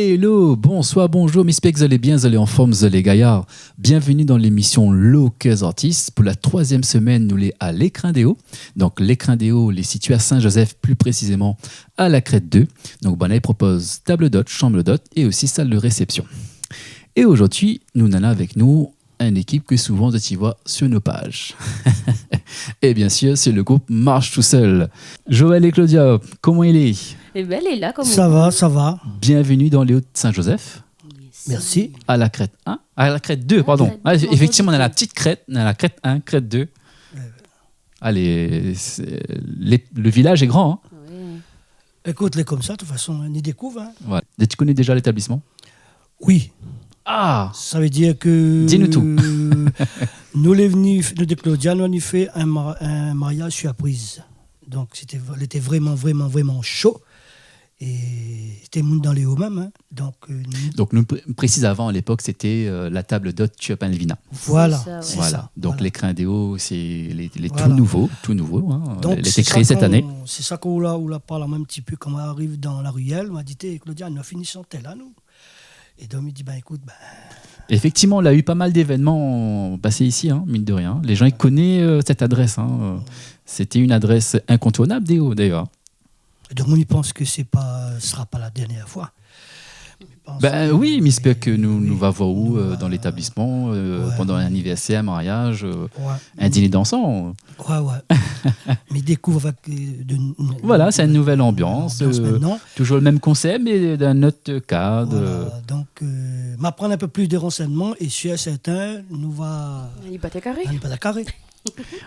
Hello, bonsoir, bonjour, mes specs, vous allez bien, vous allez en forme, vous allez gaillard. Bienvenue dans l'émission Locals Artistes. Pour la 3e semaine, nous l'est à l'Écrin des Hauts. Donc l'Écrin des Hauts, les situé à Saint-Joseph, plus précisément à la Crête 2. Donc Bonnet propose table d'hôte, chambre d'hôte et aussi salle de réception. Et aujourd'hui, nous en avons avec nous une équipe que souvent tu vois sur nos pages. Et bien sûr, c'est le groupe Marche tout seul. Joël et Claudia, comment il est? Eh bien, elle est là comme ça va, ça va. Bienvenue dans les Hauts de Saint-Joseph. Merci. À la Crête 1, à la Crête 2, pardon. Ah, Effectivement, on a la petite Crête, on a la Crête 1, Crête 2. Allez, le village est grand. Hein. Oui. Écoute-les comme ça, de toute façon, on y découvre. Hein. Ouais. Et tu connais déjà l'établissement? Oui. Ah, Ça veut dire que... dis-nous tout. Nous, les venus de Claudia, nous avons fait un mariage surprise. Donc, elle était vraiment, vraiment, vraiment chaud. Et c'était monde dans les hauts même. Hein. Donc, nous précise avant, à l'époque, c'était la table d'hôte Tuapin-Levina. Voilà. C'est ça, ouais. Voilà. ça, Donc, voilà. l'Écrin des Hauts, c'est les Voilà. tout nouveau. Hein. Donc, Elle a été créée cette année. C'est ça qu'on l'a parlé un petit peu quand on arrive dans la ruelle. On m'a dit, Claudia, nous finissons tel là, nous. Et donc, il dit, écoute, Effectivement, on a eu pas mal d'événements passés ici, hein, mine de rien. Les gens ils connaissent cette adresse. Hein. C'était une adresse incontournable des Hauts, d'ailleurs. donc on y pense que ce ne sera pas la dernière fois. Oui, mais j'espère que nous va voir où dans va- l'établissement, ouais. pendant un anniversaire, un mariage, Ouais. un dîner dansant. Ouais. Mais découvre avec... Voilà, c'est une nouvelle ambiance. maintenant. Toujours le même concept, mais d'un autre cadre. Voilà. Donc, m'apprendre un peu plus de renseignements et sûr certain, nous va... Il bat tes carrés. On n'est pas d'accord.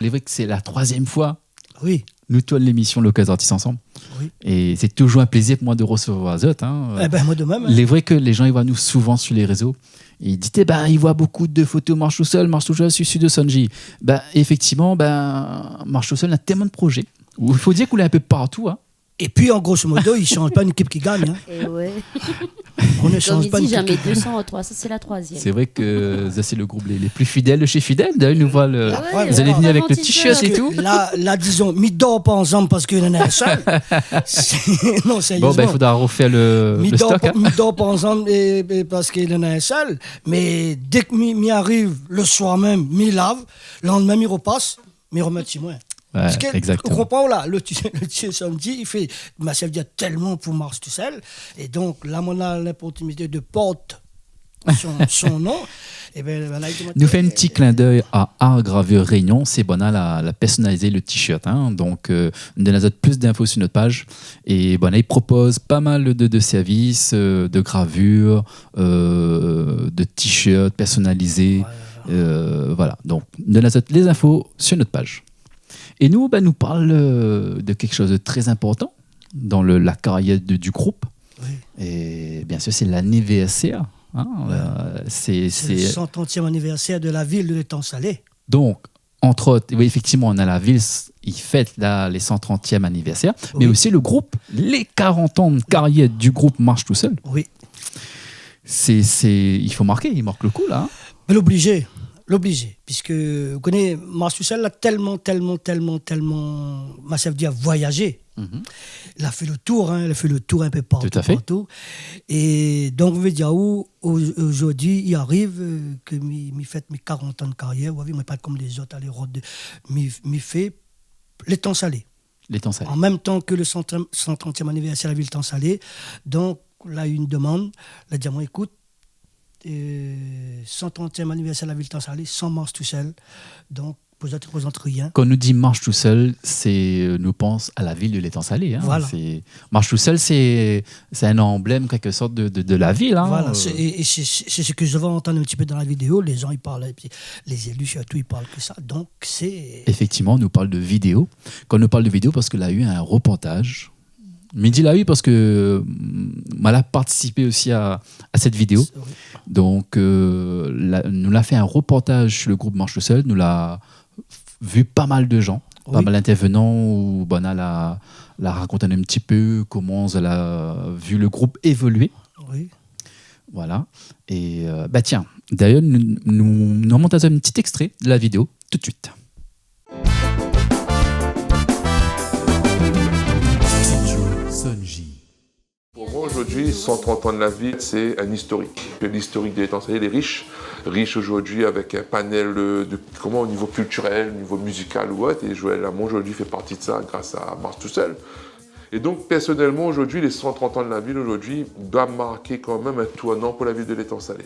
Il est vrai que c'est la 3e fois Oui. nous tournons l'émission Locals Artistes ensemble. Oui. Et c'est toujours un plaisir pour moi de recevoir Zot. Hein. Moi de même. Il est vrai que les gens ils voient nous souvent sur les réseaux. Et ils disent, ils voient beaucoup de photos Marche tout seul, sur de Sonji. Effectivement, Marche tout seul a tellement de projets. Il faut dire qu'on est un peu partout. Hein. Et puis, en grosso modo, ils ne changent pas une équipe qui gagne. Hein. Et ouais. On ne Comme change il pas dit, une équipe jamais qui gagne. 200 en 3. Ça, c'est la 3e. C'est vrai que ça, c'est le groupe les plus fidèles de chez Fidèle. D'ailleurs, nous voit le... Ouais, Vous allez venir avec le Aventiseur. t-shirt et tout. Là, disons, mi dort pas ensemble parce qu'il y en a un seul. Non, sérieusement. Il faudra refaire le stock. Hein. Mi dort pas ensemble parce qu'il y en a un seul. Mais dès que mi arrive le soir même, mi lave, le lendemain, mi repasse, mi remet chez moi. Ouais, Parce que, exactement. on comprend là, le samedi, il fait, ça veut dire tellement pour Marche tout seul. Et donc, là, on a l'opportunité de porter son nom. Et Nous fait un petit clin d'œil à Art Gravure Réunion. C'est bon, la personnaliser le t-shirt. Hein. Donc, nous donnons plus d'infos sur notre page. Et bon, il propose pas mal de services, de gravures, de t-shirts personnalisés. Voilà. Donc, nous donnons les infos sur notre page. Et nous, nous parle de quelque chose de très important dans la carrière du groupe. Oui. Et bien sûr, c'est l'anniversaire. Hein, C'est le 130e anniversaire de la ville de l'Étang Salé. Donc, entre autres, oui, effectivement, on a la ville, il fête là, les 130e anniversaire, mais aussi le groupe, les 40 ans de carrière du groupe Marche tout seul. Oui. Il faut marquer, il marque le coup là. Hein. Mais l'obligé, puisque vous connaissez, Marche tout seul a tellement, ça veut dire voyager. Mm-hmm. Il a fait le tour, il a fait le tour un peu partout. Tout à fait. Partout. Et donc, on veut dire aujourd'hui, il arrive que je fête mes 40 ans de carrière, vous voyez, mais pas comme les autres, les rodes, je fait l'Étang Salé. L'Étang Salé. En même temps que le 130e anniversaire de la ville d'Étang Salé. Donc, là, il y a une demande. Il a dit, moi, écoute, 130e anniversaire de la ville d'Étang Salé, sans Marche tout seul. Donc, vous ne représente rien. Quand on nous dit Marche tout seul, nous pense à la ville de l'Étang Salé. Hein. Voilà. Marche tout seul, c'est un emblème, quelque sorte, de la ville. Hein. Voilà, et c'est ce que je vais entendre un petit peu dans la vidéo. Les gens, ils parlent, et puis les élus, surtout, ils parlent que ça. Donc, c'est... Effectivement, on nous parle de vidéo. Quand on nous parle de vidéo, parce qu'il a eu un reportage. Midi l'a eu parce que elle a participé aussi à cette vidéo. Oui. Donc, nous l'a fait un reportage sur le groupe Marche tout seul. Nous l'a vu pas mal de gens, pas mal d'intervenants où elle a raconté un petit peu comment elle a vu le groupe évoluer. Oui. Voilà. Et tiens, d'ailleurs, nous montons un petit extrait de la vidéo tout de suite. Sonji. Bonjour, aujourd'hui, 130 ans de la ville, c'est un historique. L'historique de l'Étang Salé, il est riche aujourd'hui avec un panel au niveau culturel, au niveau musical ou autre. Et Joël Lamont aujourd'hui fait partie de ça grâce à Mars tout seul. Et donc personnellement aujourd'hui, les 130 ans de la ville aujourd'hui doivent marquer quand même un tournant pour la ville de l'Étang Salé.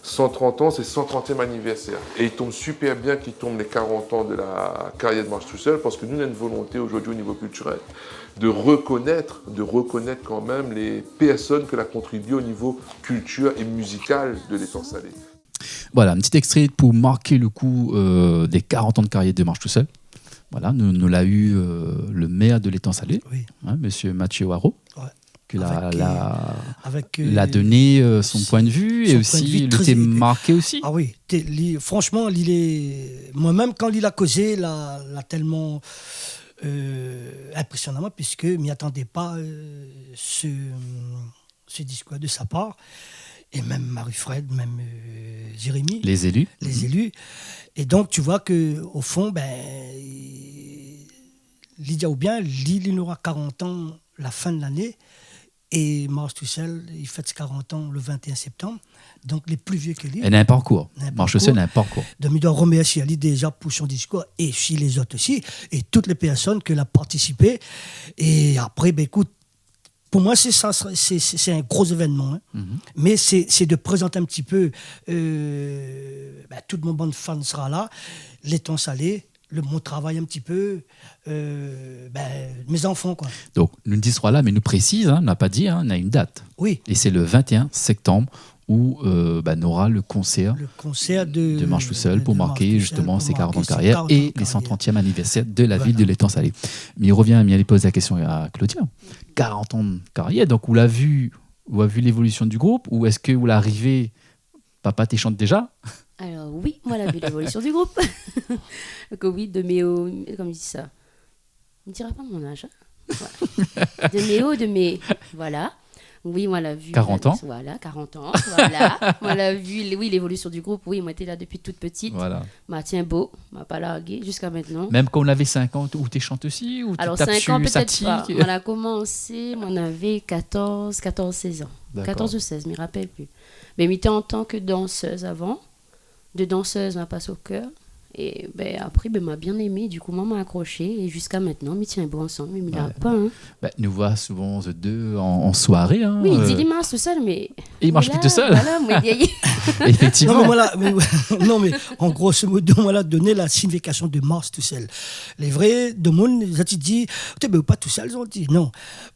130 ans, c'est 130e anniversaire. Et il tombe super bien qu'il tombe les 40 ans de la carrière de Marche tout seul, parce que nous, on a une volonté aujourd'hui au niveau culturel de reconnaître quand même les personnes que l'ont contribué au niveau culture et musical de l'Étang Salé. Voilà, un petit extrait pour marquer le coup des 40 ans de carrière de Marche tout seul. Voilà, nous l'a eu le maire de l'Étang Salé, Oui. Monsieur Mathieu Haro. Ouais. Qui Avec, l'a donné son point de vue et aussi il était marqué aussi. Ah oui, franchement, moi-même quand il a causé, l'a tellement impressionnant puisque je m'y attendais pas ce discours de sa part. Et même Marie-Fred, même Jérémy. Les élus. Et donc, tu vois qu'au fond, Lydia ou bien, il aura 40 ans la fin de l'année. Et Marche tout seul, il fête ses 40 ans le 21 septembre. Donc, les plus vieux que lui. Elle a un parcours. Marche tout seul a un parcours. Donc, il doit remercier Ali déjà pour son discours et si les autres aussi. Et toutes les personnes qui ont participé. Et après, écoute, pour moi, c'est un gros événement. Hein. Mm-hmm. Mais c'est de présenter un petit peu. Toute mon bande fan sera là. L'Étang Salé. Mon travail un petit peu, mes enfants. Quoi. Donc, nous disons là, mais nous précise, on n'a pas dit, on a une date. Oui. Et c'est le 21 septembre où on aura le concert de Marche tout seul pour marquer justement ses 40 ans de carrière et les 130e anniversaire de la ville de l'Étang Salé. Mais il revient, il pose la question à Claudia. 40 ans de carrière, donc vous l'avez vu l'évolution du groupe ou est-ce que vous l'arrivez, papa t'es chante déjà? Alors oui, voilà, vu l'évolution du groupe. Donc oui, de Méo, comme il dit ça. On ne dira pas mon âge. Hein. Voilà. Voilà. Oui, on l'a vu. 40 ans. Voilà, 40 ans. Voilà. On l'a vu, l'évolution du groupe. Oui, moi, j'étais là depuis toute petite. Voilà. Tiens beau, m'a pas largué jusqu'à maintenant. Même quand on avait 5 ans, où tu chantes aussi ou alors, 5 ans, peut-être pas. On a commencé, on avait 14, 16 ans. D'accord. 14 ou 16, je ne me rappelle plus. Mais j'étais en tant que danseuse avant. De danseuse, m'a passé au cœur. Et après, m'a bien aimé. Du coup, m'a accroché. Et jusqu'à maintenant, mais tiens, bon ensemble. Mais il n'a pas. Hein. Nous voit souvent les deux en soirée. Hein, oui, il dit il marche tout seul, mais. Et il marche plus tout seul. Voilà, moi, effectivement. Non, mais en grosso modo, on m'a donné la signification de Mars tout seul. Les vrais de monde, ils ont dit, pas tout seul, ils ont dit. Non,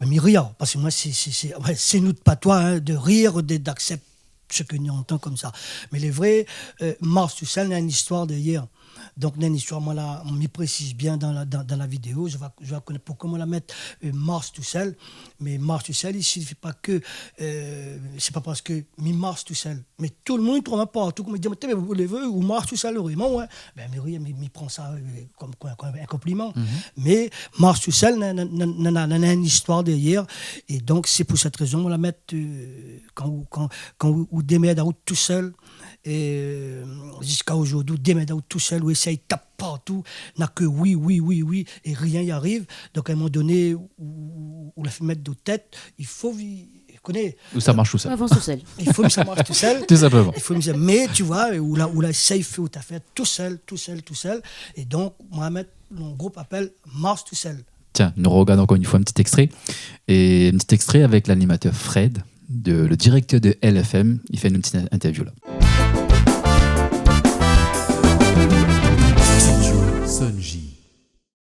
mais rire. Parce que moi, c'est nous de patois, hein, de rire, d'accepter ce que nous entendons comme ça. Mais les vrais, Mars tout seul, il y a une histoire derrière. Donc, il y a une histoire, moi, là, on m'y précise bien dans la vidéo. Je vais connaître pourquoi on la mettre Mars tout seul. Mais Mars tout seul, il ne suffit pas que. C'est pas parce que Mars tout seul. Mais tout le monde, il trouve partout. Comme il dit, vous voulez ou Mars tout seul, vraiment, ouais. Mais oui, il prend ça comme un compliment. Mm-hmm. Mais Mars tout seul, il y a une histoire derrière. Et donc, c'est pour cette raison qu'on la met quand vous démerdez tout seul. Et jusqu'à aujourd'hui, démerdez tout seul, où essaye tape partout, n'a que oui, et rien n'y arrive. Donc à un moment donné, où la fait mettre de tête, il faut connaître. Où ça marche tout seul. Avance tout seul. Il faut que ça marche tout seul. Tout simplement. Mais tu vois, où la safe, où tu as fait tout seul. Et donc, Mohamed, mon groupe appelle Marche tout seul. Tiens, nous regardons encore une fois un petit extrait. Et un petit extrait avec l'animateur Fred, le directeur de LFM. Il fait une petite interview là.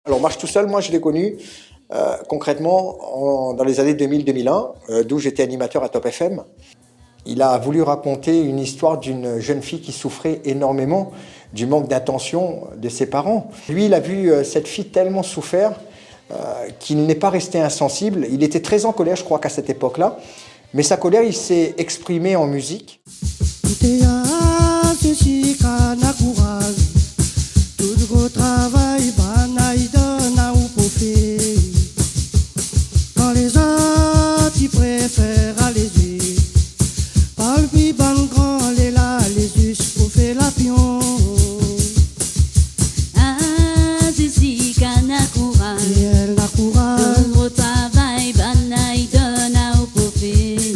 Alors Marche tout seul, moi je l'ai connu concrètement dans les années 2000-2001, d'où j'étais animateur à Top FM. Il a voulu raconter une histoire d'une jeune fille qui souffrait énormément du manque d'attention de ses parents. Lui, il a vu cette fille tellement souffrir qu'il n'est pas resté insensible. Il était très en colère, je crois qu'à cette époque-là, mais sa colère, il s'est exprimé en musique. Tout travail, quand les autres ils préfèrent aller jouer, par le plus bon grand, les là, les us pour faire la pion. Ah, Zizi, kana courage, et elle la courage. tout travail, banaï, donne au profit.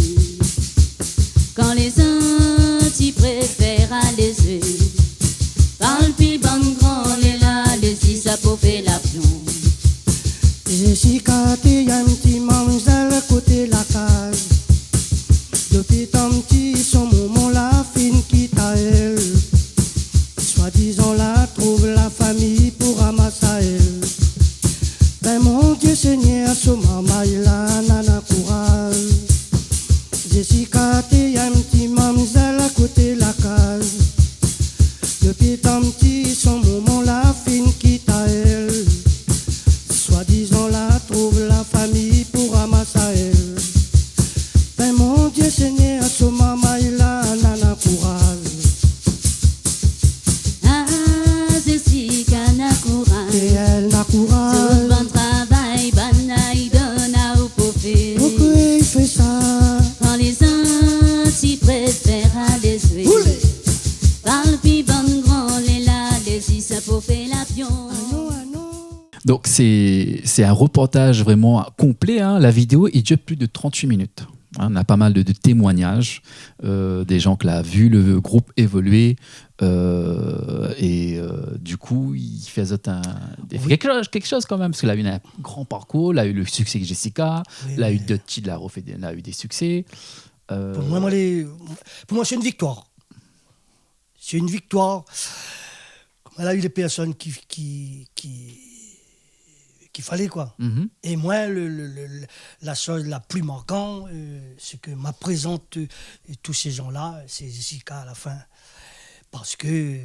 l'avion. Donc c'est un reportage vraiment complet. Hein. La vidéo, il dure plus de 38 minutes. Hein, on a pas mal de témoignages des gens qui l'ont vu le groupe évoluer. Du coup, il fait quelque chose quand même, parce qu'il a eu un grand parcours, il a eu le succès avec Jessica, il a eu d'autres titres, il a eu des succès. Pour moi, c'est une victoire. C'est une victoire. Elle a eu les personnes qu'il fallait, quoi. Mm-hmm. Et moi, la chose la plus marquante, c'est que ma présente tous ces gens-là, c'est Jessica à la fin. Parce que,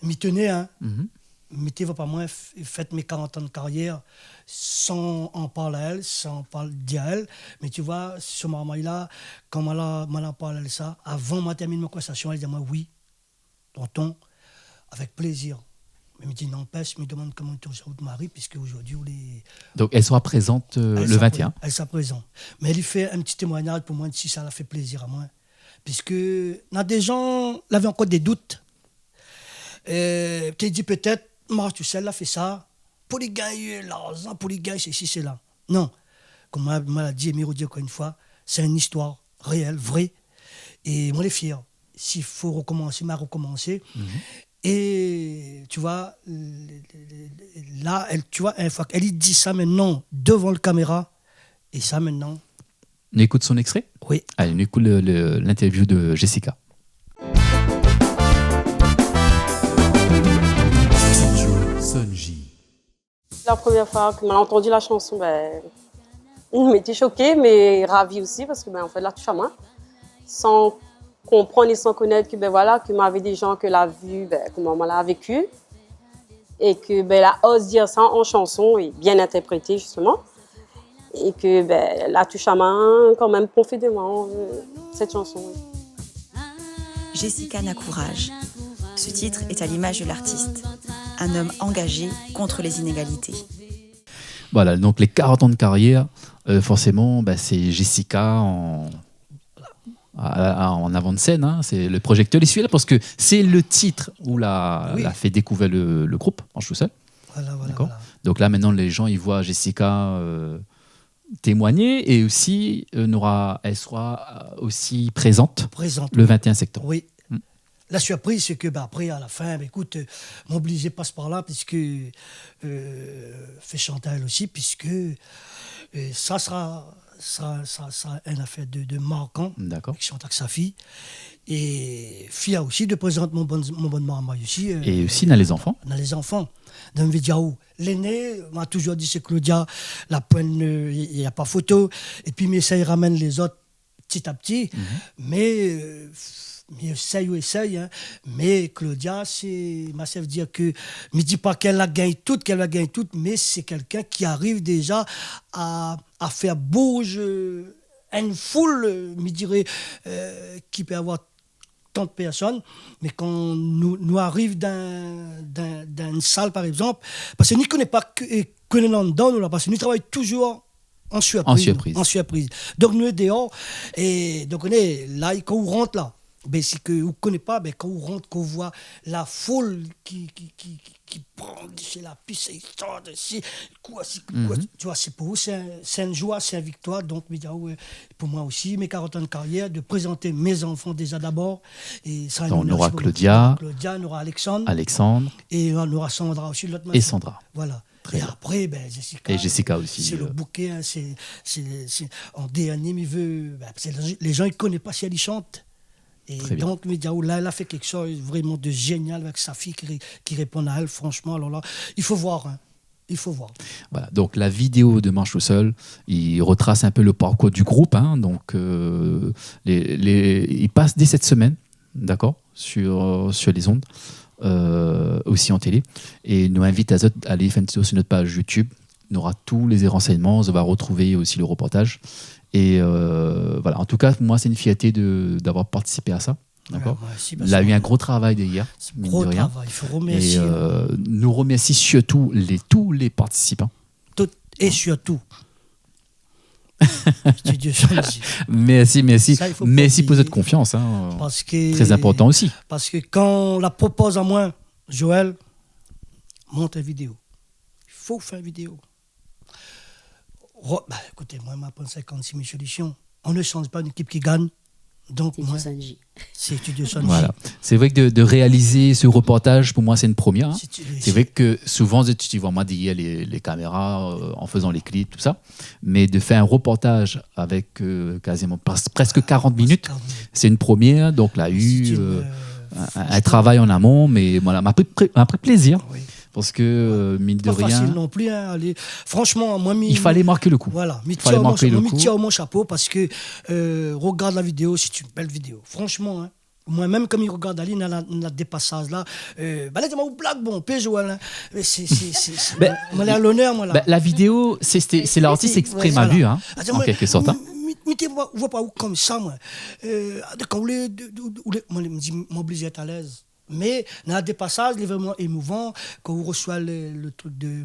m'y tenait, hein. Mm-hmm. Mettez pas moi, faites mes 40 ans de carrière sans en parler à elle, sans dire à elle. Mais tu vois, ce moment-là, quand m'en parlé de ça, avant de terminer ma conversation, elle dit moi oui, tonton, avec plaisir. Mais me dit n'empêche, me demande comment tu te maries, puisque aujourd'hui, Donc elle sera présente le 21. Elle sera présente. Mais elle fait un petit témoignage pour moi, si ça l'a fait plaisir à moi. Puisque des gens avaient encore des doutes. Tu dis peut-être, moi, tu sais, elle a fait ça pour les gagner l'argent, pour les gagner ceci, c'est là. Non. Comme m'a dit Emiro dit encore une fois, c'est une histoire réelle, vraie. Et moi, je suis fier. S'il faut recommencer, m'a recommencé. Mm-hmm. Et tu vois, là, une fois qu'elle dit ça maintenant devant la caméra, et ça maintenant. On écoute son extrait ? Oui. Allez, on écoute l'interview de Jessica. La première fois que j'ai entendu la chanson, on m'était choquée, mais ravie aussi, parce que on fait de la touche à main, sans comprendre et sans connaître que que m'avait des gens que l'a vu, que maman l'a vécu, et que la ose dire ça en chanson et bien interprété justement, et que la touche à main quand même profondément cette chanson. Jessica n'a courage. Ce titre est à l'image de l'artiste, un homme engagé contre les inégalités. Voilà, donc les 40 ans de carrière, forcément, c'est Jessica en avant de scène, hein, c'est le projecteur. Il suit là parce que c'est le titre où l'a fait découvrir le groupe, en tout seul. Voilà. Donc là, maintenant, les gens ils voient Jessica témoigner et aussi, elle sera aussi présente le 21 septembre. Oui. La surprise, c'est que après, à la fin, écoute, m'obliger passe par là, puisque fait Chantal aussi, puisque ça sera une affaire de marquant. D'accord. Qui chante avec sa fille. Et Fia aussi, de présenter mon bon maman aussi. Et aussi dans les enfants. Dans les enfants. Dans Vidiaou. L'aîné m'a toujours dit, c'est Claudia, la pointe, il n'y a pas photo. Et puis, mais ça, il ramène les autres petit à petit. Mm-hmm. Mais essaye, hein. Mais Claudia, ma chef dire que, me dit pas qu'elle la gagne toute, mais c'est quelqu'un qui arrive déjà à faire bouger une foule, me dirait, qui peut avoir tant de personnes, mais quand nous arrive dans une salle, par exemple, parce que nous ne connaissons pas que là, parce que nous travaillons toujours en surprise. Donc nous sommes dehors, et donc on est là, quand on rentre là, c'est que vous ne connaissez pas, quand on rentre, qu'on voit la foule qui prend chez la piste, tu vois, c'est pour vous, c'est une joie, c'est une victoire. Donc, pour moi aussi, mes 40 ans de carrière, de présenter mes enfants déjà d'abord. Et ça, on aura Claudia, on aura Alexandre. Et on aura Sandra aussi, l'autre. Et Sandra. Voilà. Et après, Jessica. Et Jessica aussi. C'est le bouquet, hein, c'est en dernier, il veut. Les gens ne connaissent pas si elle y chante. Et donc, là, elle a fait quelque chose vraiment de génial avec sa fille qui répond à elle. Franchement, alors là, il faut voir. Hein. Il faut voir. Voilà, donc la vidéo de Marche tout seul, il retrace un peu le parcours du groupe. Hein, donc, il passe dès cette semaine, d'accord, sur les ondes, aussi en télé. Et nous invite à aller faire un petit tour sur notre page YouTube. On aura tous les renseignements. On va retrouver aussi le reportage. Et voilà, en tout cas, moi, c'est une fierté d'avoir participé à ça. D'accord. Il y a eu un gros travail derrière. Gros travail, il faut remercier. Et nous remercie surtout tous les participants. Et surtout. Merci. Merci pour cette confiance. Hein. Très important aussi. Parce que quand on la propose à moi, Joël, monte une vidéo. Il faut faire une vidéo. Écoutez, moi, je prends 56 000 solutions. On ne change pas une équipe qui gagne. Donc, c'est moi, Sanji. C'est Studio Sanji. Voilà. C'est vrai que de réaliser ce reportage, pour moi, c'est une première. Hein. C'est vrai que souvent, tu vois moi dire les caméras en faisant les clips, tout ça. Mais de faire un reportage avec quasiment presque 40 minutes, c'est une première. Donc, là, il y a eu un travail en amont, mais voilà, m'a pris plaisir. Oui. Parce que, mine de rien. Pas facile non plus. Hein, franchement, moi, il fallait marquer le coup. Voilà, il fallait marquer le coup. Mon chapeau parce que regarde la vidéo, c'est une belle vidéo. Franchement, hein, moi-même, comme il regarde Ali, dans la dépassage là, là, tu m'as ou blague, bon, Peugeot, là. C'est. On est à l'honneur, moi, là. La vidéo, c'est l'artiste exprime à vue, hein, en quelque sorte. Mais tu vois pas où comme ça, moi. Quand vous voulez, moi, je m'oblige à être à l'aise. Mais dans des passages, il est vraiment émouvant quand on reçoit le truc de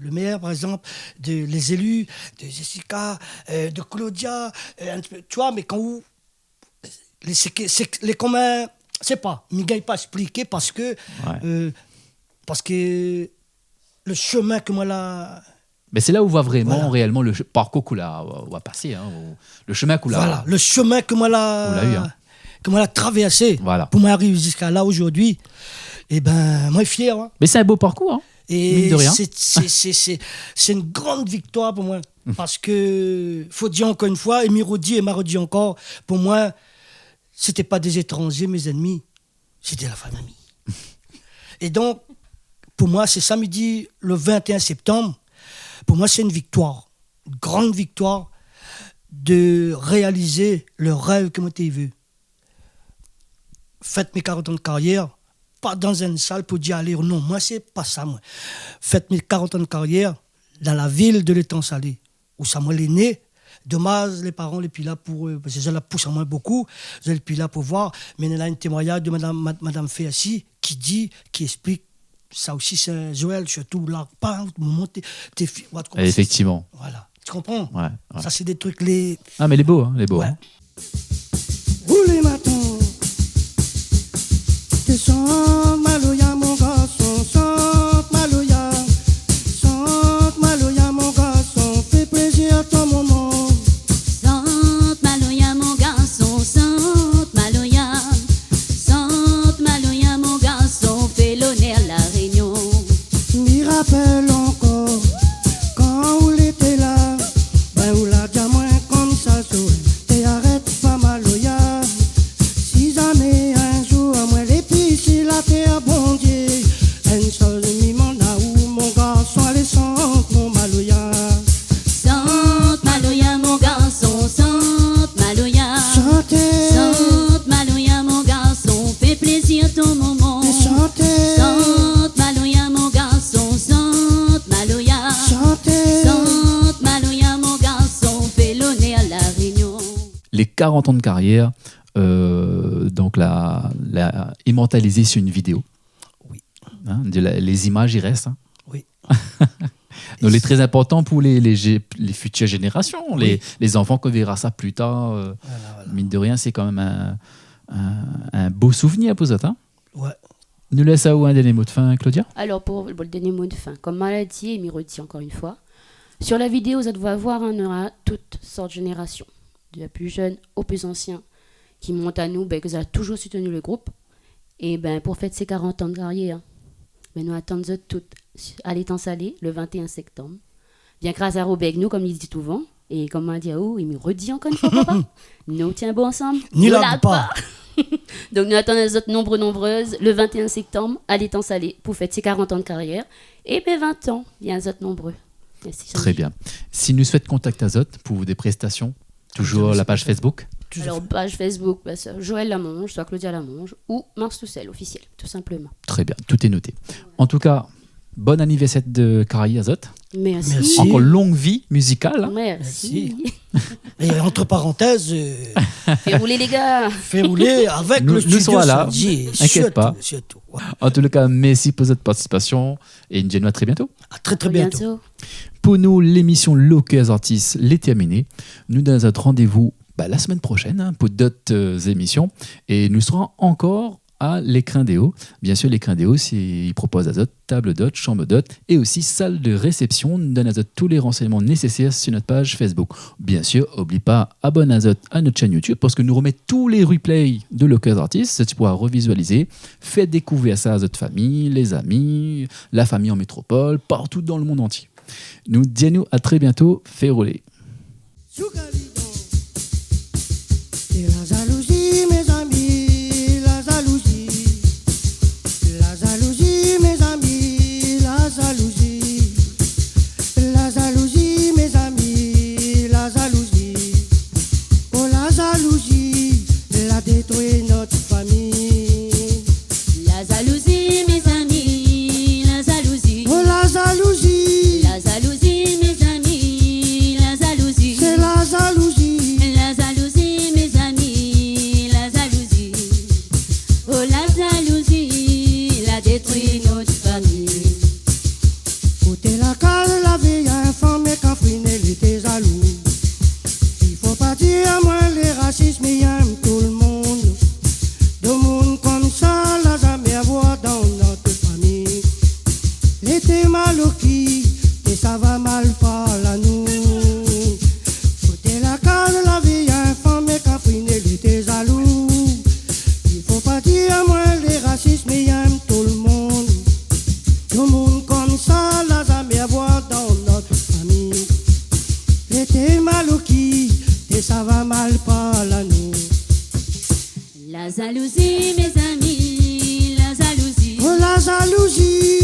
le maire, par exemple, les élus, de Jessica, de Claudia, tu vois, mais quand vous... Les communs, c'est pas, mais il pas expliqué parce que le chemin que moi là... Mais c'est là où on voit vraiment, réellement, le parcours qu'on va passer, hein, le chemin qu'on a... Voilà, le chemin que moi là... On l'a eu, hein. Comment la traverser pour m'arriver jusqu'à là aujourd'hui. Et ben, moi, je suis fier. Hein. Mais c'est un beau parcours, hein. Et mine de rien. C'est une grande victoire pour moi. Parce que, faut dire encore une fois, et m'y redit et m'a redit encore, pour moi, c'était pas des étrangers, mes ennemis, c'était la famille. Et donc, pour moi, c'est samedi, le 21 septembre, pour moi, c'est une victoire. Une grande victoire de réaliser le rêve que moi, t'ai vu. Faites mes 40 ans de carrière, pas dans une salle pour dire allez, non, moi c'est pas ça, moi. Faites mes 40 ans de carrière dans la ville de l'Étang Salé, où ça moi est né. Dommage, les parents, les puis là pour parce que je la pousse en moins beaucoup, je les puis là pour voir. Mais il y a un témoignage de Madame Féassi qui explique, ça aussi c'est Joël, surtout là, pas au moment t'es effectivement. Voilà, tu comprends? Ouais. Ça c'est des trucs les. Ah mais les beaux, hein, les beaux. Ouais. Hein. Tous les matins. Chante Maloya mon garçon, chante Maloya mon garçon, fais plaisir à ton moment. Chante Maloya mon garçon, chante Maloya mon garçon, fais l'honneur la Réunion. M'y rappelle encore quand on était là, ben on l'a déjà moins comme ça, t'es arrête pas Maloya. Si jamais un jour moi les si la terre bon Dieu, un seul mimon là où mon garçon allait chante mon Maloya. Chante Maloya mon garçon, chante Maloya. Chante Maloya mon garçon, fais plaisir ton moment. Chante Maloya mon garçon, chante Maloya. Chante Maloya mon garçon, fais l'honneur à la Réunion. Les 40 ans de carrière. Donc la immortaliser sur une vidéo. Oui. Hein, les images, ils restent. Hein. Oui. Donc, c'est très important pour les futures générations, oui. les enfants qui verront ça plus tard. Voilà. Mine de rien, c'est quand même un beau souvenir pour eux. Hein. Ouais. Nous laisse à où un dernier mot de fin, Claudia? Alors, pour le dernier mot de fin, comme maladie, et m'y redit encore une fois, sur la vidéo, vous allez voir, on aura toutes sortes de générations, de la plus jeune au plus ancien, qui montent à nous, que vous avez toujours soutenu le groupe. Et pour fêter ces 40 ans de carrière, nous attendons toutes à l'Étang Salé le 21 septembre. Bien grâce à Robert, nous, comme il dit souvent, et comme on dit, il me redit encore une fois, papa, nous tiens bon ensemble, nous lag pas. Donc nous attendons les autres nombreuses le 21 septembre à l'Étang Salé pour fêter ces 40 ans de carrière. Et 20 ans, il y a les autres nombreux. Merci, très bien. Si nous souhaitez contact Azot pour des prestations, toujours la page Facebook. Alors, page Facebook, Joël Lamonge, soit Claudia Lamonge, ou Mars Toussel, officiel, tout simplement. Très bien, tout est noté. En tout cas, bon anniversaire de Caraï Azot. Merci. Encore longue vie musicale. Hein. Merci. Et entre parenthèses... Fais rouler les gars. Fais rouler avec le studio. Nous sommes là, t'inquiète pas. Surtout. Ouais. En tout cas, merci pour votre participation et nous disons à très bientôt. À très bientôt. Pour nous, l'émission Loquez Artistes l'est terminée. Nous donnons notre rendez-vous la semaine prochaine pour d'autres émissions et nous serons encore à l'écrin des hauts. Bien sûr, l'écrin des hauts, il propose d'hôtes, table d'hôtes, chambre d'hôtes et aussi salle de réception. Nous donne tous les renseignements nécessaires sur notre page Facebook. Bien sûr, n'oublie pas, abonne-toi à notre chaîne YouTube parce que nous remettons tous les replays de Lockers Artists. Tu pourras revisualiser, faire découvrir ça à votre famille, les amis, la famille en métropole, partout dans le monde entier. Nous disons à très bientôt. Fais rouler. Et la jalousie, mes amis, la jalousie. La jalousie, mes amis, la jalousie. La jalousie, mes amis, la jalousie. Oh, la jalousie, elle a détruit notre famille. La jalousie, mes amis, la jalousie. Oh, la jalousie. La jalousie, mes amis, la jalousie. C'est la jalousie. La jalousie, mes amis, la jalousie. Oh, la jalousie, la détruit notre famille. Côté la cale, la vieille informée qu'en fine, elle était jaloux. Il faut pas dire moi les racistes, mais aiment tout le monde. De monde comme ça, la jamais avoir dans notre famille. L'été mal au qui, et ça va mal par la nous. Côté la cale, la vieille informée qu'en fine, elle était jaloux. Il faut pas dire moi les racistes, mais aiment tout le monde. De monde comme ça, la jamais avoir dans notre famille. L'été mal au qui, et ça va mal par la nous. La jalousie, mes amis, la jalousie. Oh, la jalousie.